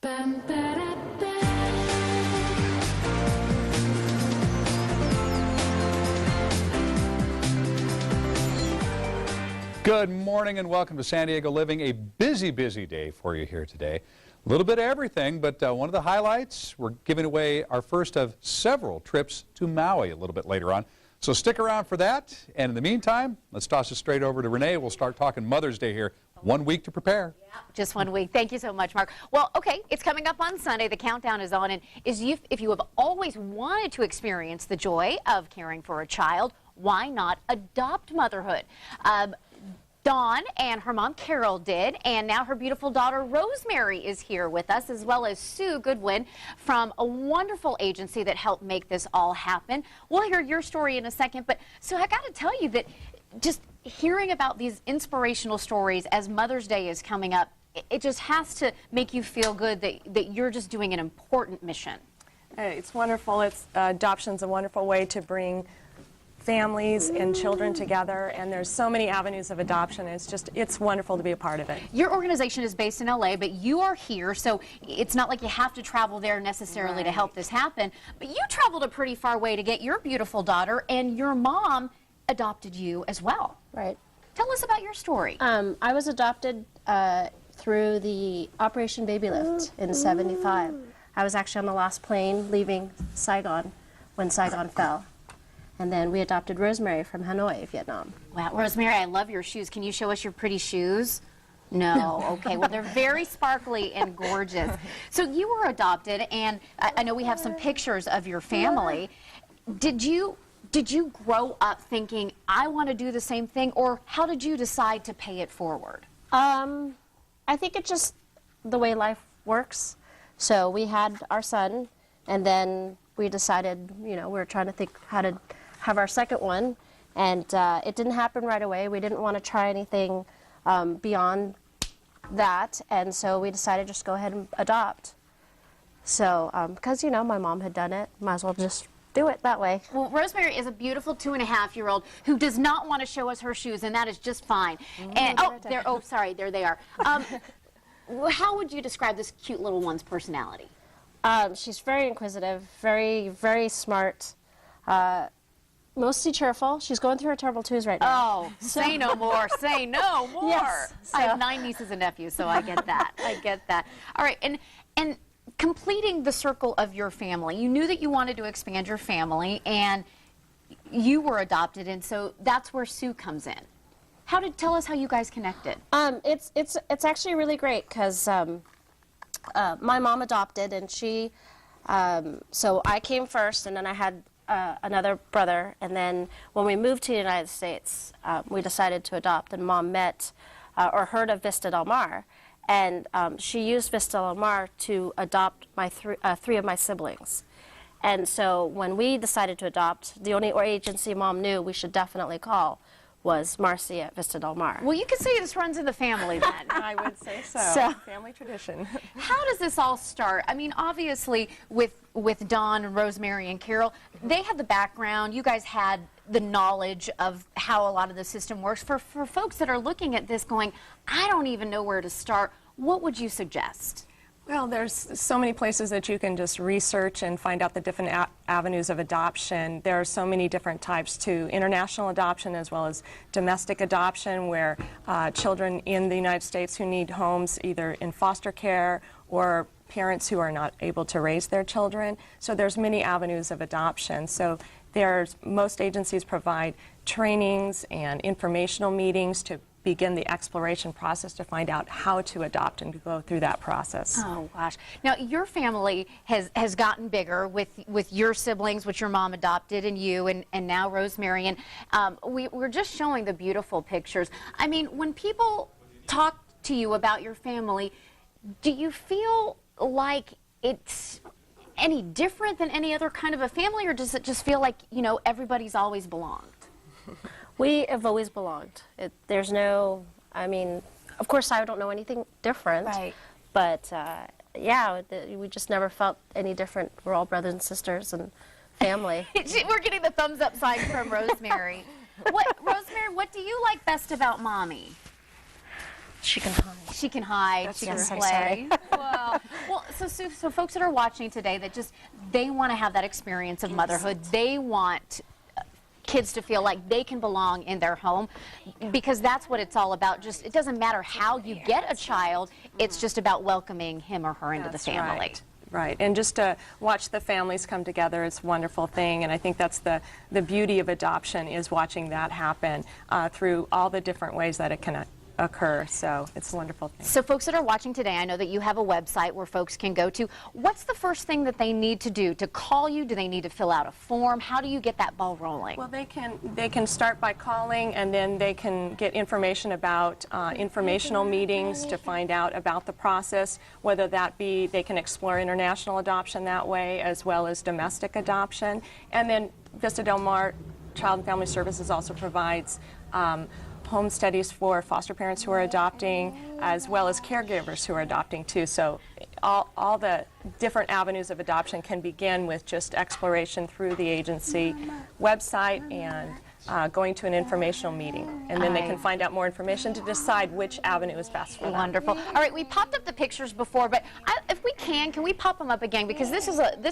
Good morning and welcome to San Diego Living. A busy day for you here today. A little bit of everything, but one of the highlights, we're giving away our first of several trips to Maui a little bit later on. So stick around for that. And in the meantime, let's toss it straight over to Renee. We'll start talking Mother's Day here. 1 week to prepare. Yeah, just 1 week. Thank you so much, Mark. Well, okay, it's coming up on Sunday. The countdown is on. And if you have always wanted to experience the joy of caring for a child, why not adopt motherhood? Dawn and her mom Carol did, and now her beautiful daughter Rosemary is here with us, as well as Sue Goodwin from a wonderful agency that helped make this all happen. We'll hear your story in a second, but Sue, I got to tell you that just hearing about these inspirational stories as Mother's Day is coming up, it just has to make you feel good that you're just doing an important mission. It's wonderful. Adoption's a wonderful way to bring families and children together, and there's so many avenues of adoption. It's wonderful to be a part of it. Your organization is based in LA, but you are here, so it's not like you have to travel there necessarily to help this happen. But you traveled a pretty far way to get your beautiful daughter, and your mom adopted you as well. Right. Tell us about your story. I was adopted through the Operation Baby Lift in '75. I was actually on the last plane leaving Saigon when Saigon fell. And then we adopted Rosemary from Hanoi, Vietnam. Wow, Rosemary, I love your shoes. Can you show us your pretty shoes? No. Okay, well, they're very sparkly and gorgeous. So you were adopted, and I know we have some pictures of your family. Did you grow up thinking, I want to do the same thing, or how did you decide to pay it forward? I think it's just the way life works. So we had our son, and then we decided, we were trying to think how to have our second one, and it didn't happen right away. We didn't want to try anything beyond that, and so we decided just go ahead and adopt. So, because, my mom had done it, might as well just do it that way. Well, Rosemary is a beautiful 2.5-year-old who does not want to show us her shoes, and that is just fine. And sorry, there they are. How would you describe this cute little one's personality? She's very inquisitive, very smart. Mostly cheerful. She's going through her terrible twos right now. Oh, say no more. Say no more. Yes, I have 9 nieces and nephews, so I get that. I get that. All right, and completing the circle of your family, you knew that you wanted to expand your family, and you were adopted, and so that's where Sue comes in. Tell us how you guys connected. It's actually really great because my mom adopted, and she so I came first, and then I had another brother, and then when we moved to the United States, we decided to adopt, and Mom met or heard of Vista Del Mar, and she used Vista Del Mar to adopt my three of my siblings. And so when we decided to adopt, the only agency Mom knew we should definitely call was Marcy at Vista Del Mar. Well, you could say this runs in the family then. I would say so. Family tradition. How does this all start? I mean, obviously, with Dawn and Rosemary and Carol, they had the background. You guys had the knowledge of how a lot of the system works. For folks that are looking at this going, I don't even know where to start, what would you suggest? Well, there's so many places that you can just research and find out the different avenues of adoption. There are so many different types too. International adoption as well as domestic adoption, where children in the United States who need homes either in foster care or parents who are not able to raise their children. So there's many avenues of adoption. So most agencies provide trainings and informational meetings to begin the exploration process to find out how to adopt and to go through that process. Oh gosh. Now your family has gotten bigger with your siblings, which your mom adopted, and you, and now Rosemary, and we're just showing the beautiful pictures. I mean, when people talk to you about your family, do you feel like it's any different than any other kind of a family, or does it just feel like, everybody's always belonged? We have always belonged. There's no, I mean, of course I don't know anything different. Right. But yeah, we just never felt any different. We're all brothers and sisters and family. We're getting the thumbs up sign from Rosemary. Rosemary, what do you like best about Mommy? She can hide. She can hide. She can play. Well, so Sue, so folks that are watching today that they want to have that experience of motherhood. They want kids to feel like they can belong in their home, because that's what it's all about. Just, it doesn't matter how you get a child, it's just about welcoming him or her into the family. Right. Right, and just to watch the families come together is a wonderful thing, and I think that's the beauty of adoption, is watching that happen through all the different ways that it can occur. So it's a wonderful thing. So folks that are watching today, I know that you have a website where folks can go to. What's the first thing that they need to do to call you? Do they need to fill out a form? How do you get that ball rolling? Well, they can start by calling, and then they can get information about informational meetings to find out about the process, whether that be they can explore international adoption that way as well as domestic adoption. And then Vista Del Mar Child and Family Services also provides home studies for foster parents who are adopting, as well as caregivers who are adopting too. So all the different avenues of adoption can begin with just exploration through the agency website and going to an informational meeting. And then they can find out more information to decide which avenue is best for them. Wonderful. All right, we popped up the pictures before, but if we can we pop them up again? Because this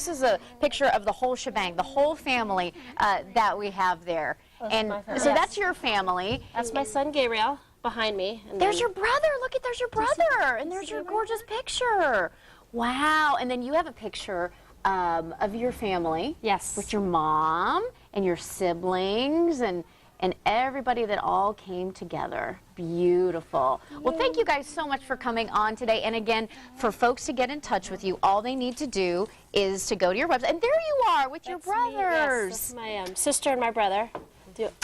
is a picture of the whole shebang, the whole family that we have there. And so that's your family. That's my son Gabriel behind me. And there's your brother. Look at, there's your brother. And there's your gorgeous picture. Wow. And then you have a picture of your family. Yes. With your mom and your siblings and everybody that all came together. Beautiful. Well, thank you guys so much for coming on today. And again, for folks to get in touch with you, all they need to do is to go to your website. And there you are with your brothers. Yes, that's my sister and my brother.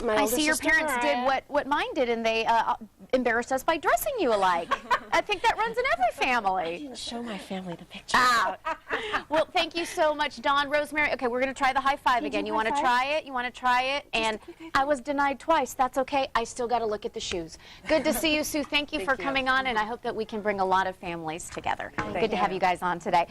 I see your parents did what mine did, and they embarrassed us by dressing you alike. I think that runs in every family. I didn't show my family the picture. Well, thank you so much, Dawn, Rosemary. Okay, we're going to try the high five again. You want to try it? You want to try it? And I was denied twice. That's okay. I still got to look at the shoes. Good to see you, Sue. Thank you for coming on, and I hope that we can bring a lot of families together. Good to have you guys on today.